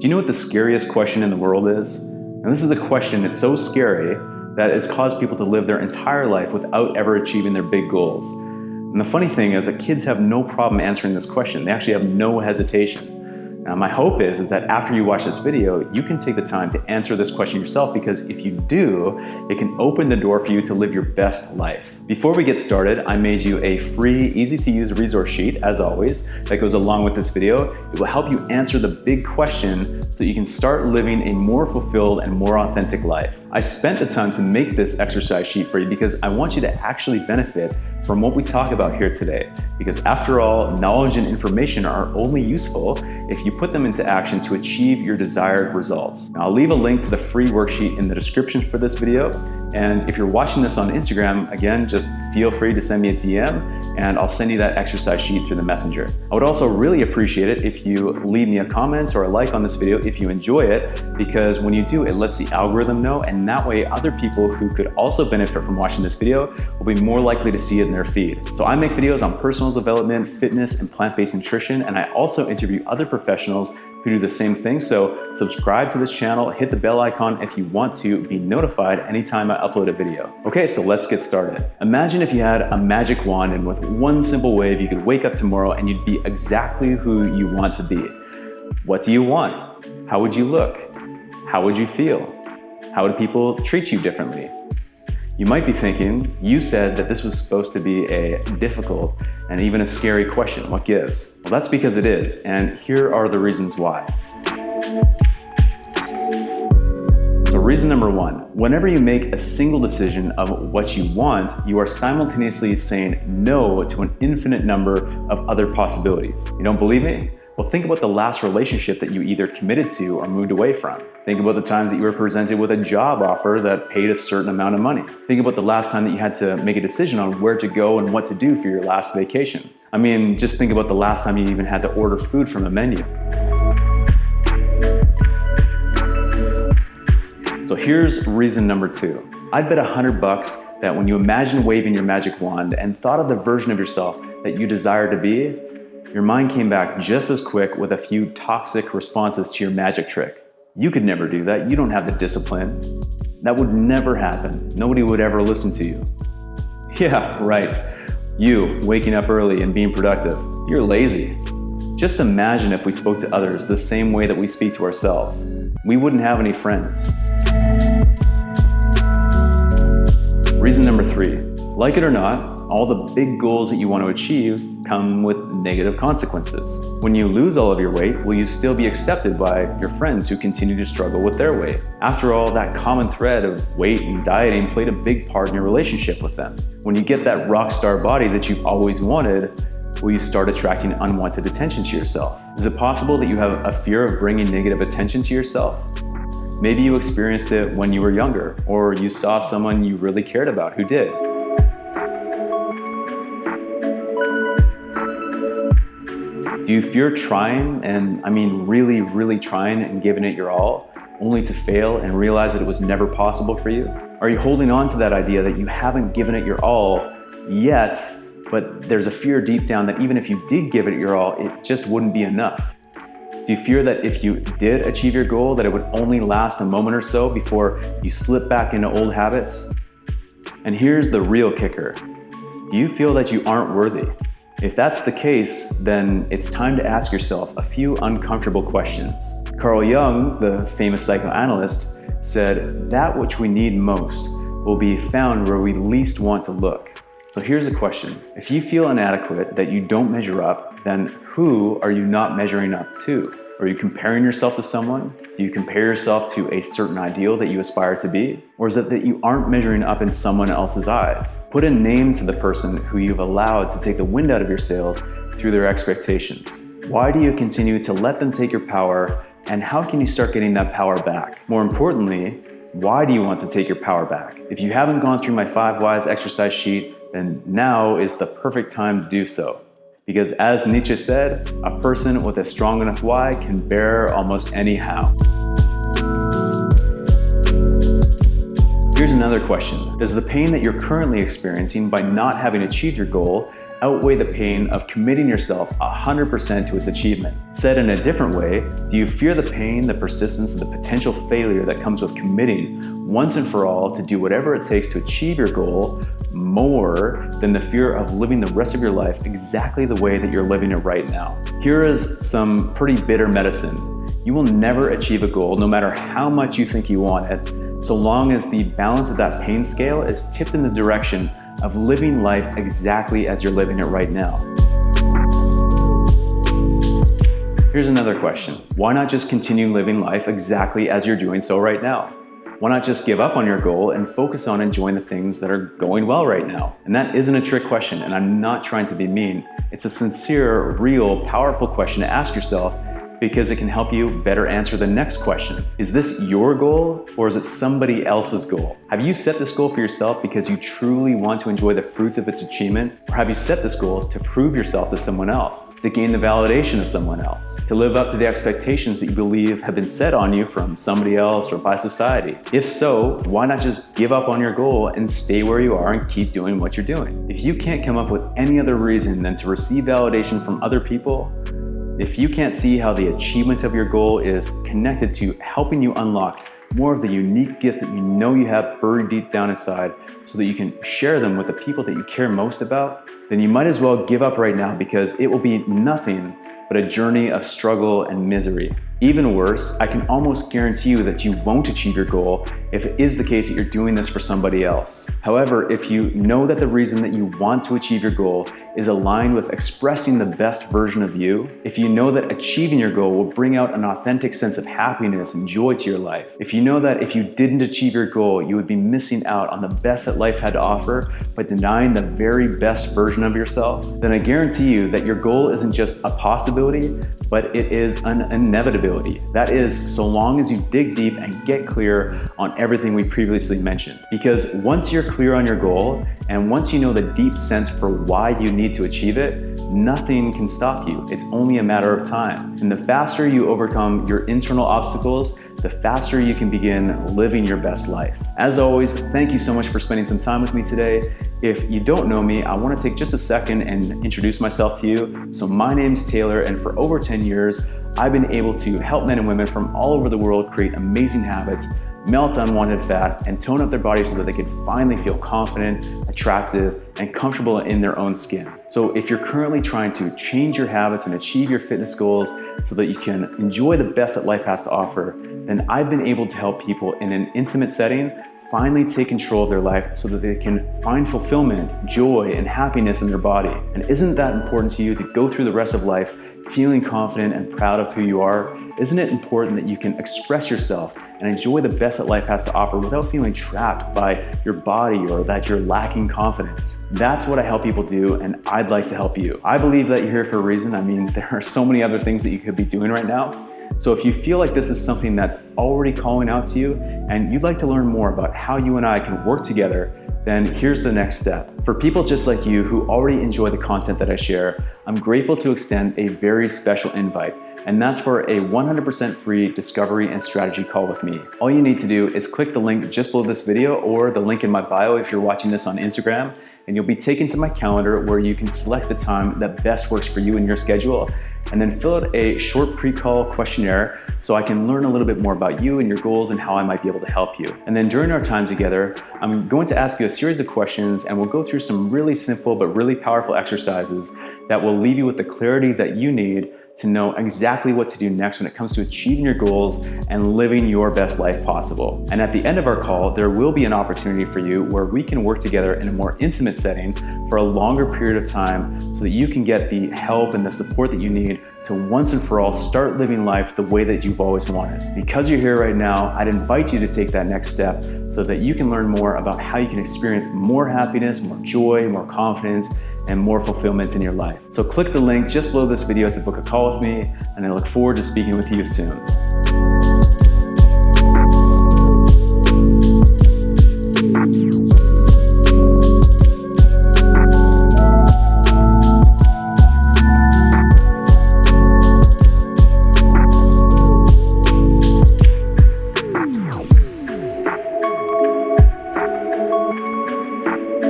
Do you know what the scariest question in the world is? And this is a question that's so scary that it's caused people to live their entire life without ever achieving their big goals. And the funny thing is that kids have no problem answering this question. They actually have no hesitation. Now, my hope is that after you watch this video, you can take the time to answer this question yourself, because if you do, it can open the door for you to live your best life. Before we get started, I made you a free, easy-to-use resource sheet, as always, that goes along with this video. It will help you answer the big question so that you can start living a more fulfilled and more authentic life. I spent the time to make this exercise sheet for you because I want you to actually benefit from what we talk about here today. Because after all, knowledge and information are only useful if you put them into action to achieve your desired results. Now, I'll leave a link to the free worksheet in the description for this video. And if you're watching this on Instagram, again, just feel free to send me a DM and I'll send you that exercise sheet through the messenger. I would also really appreciate it if you leave me a comment or a like on this video if you enjoy it, because when you do, it lets the algorithm know, and that way other people who could also benefit from watching this video will be more likely to see it in their feed. So I make videos on personal development, fitness, and plant-based nutrition, and I also interview other professionals who do the same thing. So subscribe to this channel, hit the bell icon if you want to be notified anytime I upload a video. Okay, so let's get started. Imagine if you had a magic wand, and with one simple wave, you could wake up tomorrow and you'd be exactly who you want to be. What do you want? How would you look? How would you feel? How would people treat you differently? You might be thinking, you said that this was supposed to be a difficult and even a scary question. What gives? Well, that's because it is, and here are the reasons why. So reason number one, whenever you make a single decision of what you want, you are simultaneously saying no to an infinite number of other possibilities. You don't believe me? Well, think about the last relationship that you either committed to or moved away from. Think about the times that you were presented with a job offer that paid a certain amount of money. Think about the last time that you had to make a decision on where to go and what to do for your last vacation. I mean, just think about the last time you even had to order food from a menu. So here's reason number two. I'd bet $100 that when you imagine waving your magic wand and thought of the version of yourself that you desire to be, your mind came back just as quick with a few toxic responses to your magic trick. You could never do that. You don't have the discipline. That would never happen. Nobody would ever listen to you. Yeah, right. You waking up early and being productive. You're lazy. Just imagine if we spoke to others the same way that we speak to ourselves. We wouldn't have any friends. Reason number three. Like it or not, all the big goals that you want to achieve come with negative consequences. When you lose all of your weight, will you still be accepted by your friends who continue to struggle with their weight? After all, that common thread of weight and dieting played a big part in your relationship with them. When you get that rock star body that you've always wanted, will you start attracting unwanted attention to yourself? Is it possible that you have a fear of bringing negative attention to yourself? Maybe you experienced it when you were younger, or you saw someone you really cared about who did. Do you fear trying, and I mean really trying and giving it your all, only to fail and realize that it was never possible for you? Are you holding on to that idea that you haven't given it your all yet, but there's a fear deep down that even if you did give it your all, it just wouldn't be enough? Do you fear that if you did achieve your goal, that it would only last a moment or so before you slip back into old habits? And here's the real kicker. Do you feel that you aren't worthy? If that's the case, then it's time to ask yourself a few uncomfortable questions. Carl Jung, the famous psychoanalyst, said that which we need most will be found where we least want to look. So here's a question. If you feel inadequate, that you don't measure up, then who are you not measuring up to? Are you comparing yourself to someone? Do you compare yourself to a certain ideal that you aspire to be? Or is it that you aren't measuring up in someone else's eyes? Put a name to the person who you've allowed to take the wind out of your sails through their expectations. Why do you continue to let them take your power, and how can you start getting that power back? More importantly, why do you want to take your power back? If you haven't gone through my 5 whys exercise sheet, then now is the perfect time to do so. Because as Nietzsche said, a person with a strong enough why can bear almost any how. Here's another question. Does the pain that you're currently experiencing by not having achieved your goal outweigh the pain of committing yourself 100% to its achievement? Said in a different way, do you fear the pain, the persistence, and the potential failure that comes with committing once and for all to do whatever it takes to achieve your goal more than the fear of living the rest of your life exactly the way that you're living it right now? Here is some pretty bitter medicine. You will never achieve a goal, no matter how much you think you want it, so long as the balance of that pain scale is tipped in the direction of living life exactly as you're living it right now. Here's another question. Why not just continue living life exactly as you're doing so right now? Why not just give up on your goal and focus on enjoying the things that are going well right now? And that isn't a trick question, and I'm not trying to be mean. It's a sincere, real, powerful question to ask yourself, because it can help you better answer the next question. Is this your goal, or is it somebody else's goal? Have you set this goal for yourself because you truly want to enjoy the fruits of its achievement? Or have you set this goal to prove yourself to someone else, to gain the validation of someone else, to live up to the expectations that you believe have been set on you from somebody else or by society? If so, why not just give up on your goal and stay where you are and keep doing what you're doing? If you can't come up with any other reason than to receive validation from other people, if you can't see how the achievement of your goal is connected to helping you unlock more of the unique gifts that you know you have buried deep down inside so that you can share them with the people that you care most about, then you might as well give up right now, because it will be nothing but a journey of struggle and misery. Even worse, I can almost guarantee you that you won't achieve your goal if it is the case that you're doing this for somebody else. However, if you know that the reason that you want to achieve your goal is aligned with expressing the best version of you, if you know that achieving your goal will bring out an authentic sense of happiness and joy to your life, if you know that if you didn't achieve your goal, you would be missing out on the best that life had to offer by denying the very best version of yourself, then I guarantee you that your goal isn't just a possibility, but it is an inevitability. That is, so long as you dig deep and get clear on everything we previously mentioned. Because once you're clear on your goal, and once you know the deep sense for why you need to achieve it, nothing can stop you. It's only a matter of time. And the faster you overcome your internal obstacles, the faster you can begin living your best life. As always, thank you so much for spending some time with me today. If you don't know me, I want to take just a second and introduce myself to you. So my name's Taylor, and for over 10 years, I've been able to help men and women from all over the world create amazing habits, melt unwanted fat, and tone up their bodies so that they can finally feel confident, attractive, and comfortable in their own skin. So if you're currently trying to change your habits and achieve your fitness goals so that you can enjoy the best that life has to offer, then I've been able to help people in an intimate setting finally take control of their life so that they can find fulfillment, joy, and happiness in their body. And isn't that important to you, to go through the rest of life feeling confident and proud of who you are? Isn't it important that you can express yourself and enjoy the best that life has to offer without feeling trapped by your body or that you're lacking confidence? That's what I help people do, and I'd like to help you. I believe that you're here for a reason. I mean, there are so many other things that you could be doing right now. So if you feel like this is something that's already calling out to you and you'd like to learn more about how you and I can work together, then here's the next step. For people just like you who already enjoy the content that I share, I'm grateful to extend a very special invite. And that's for a 100% free discovery and strategy call with me. All you need to do is click the link just below this video or the link in my bio if you're watching this on Instagram, and you'll be taken to my calendar where you can select the time that best works for you in your schedule, and then fill out a short pre-call questionnaire so I can learn a little bit more about you and your goals and how I might be able to help you. And then during our time together, I'm going to ask you a series of questions, and we'll go through some really simple but really powerful exercises that will leave you with the clarity that you need to know exactly what to do next when it comes to achieving your goals and living your best life possible. And at the end of our call, there will be an opportunity for you where we can work together in a more intimate setting for a longer period of time so that you can get the help and the support that you need to once and for all start living life the way that you've always wanted. Because you're here right now, I'd invite you to take that next step so that you can learn more about how you can experience more happiness, more joy, more confidence, and more fulfillment in your life. So click the link just below this video to book a call with me, and I look forward to speaking with you soon.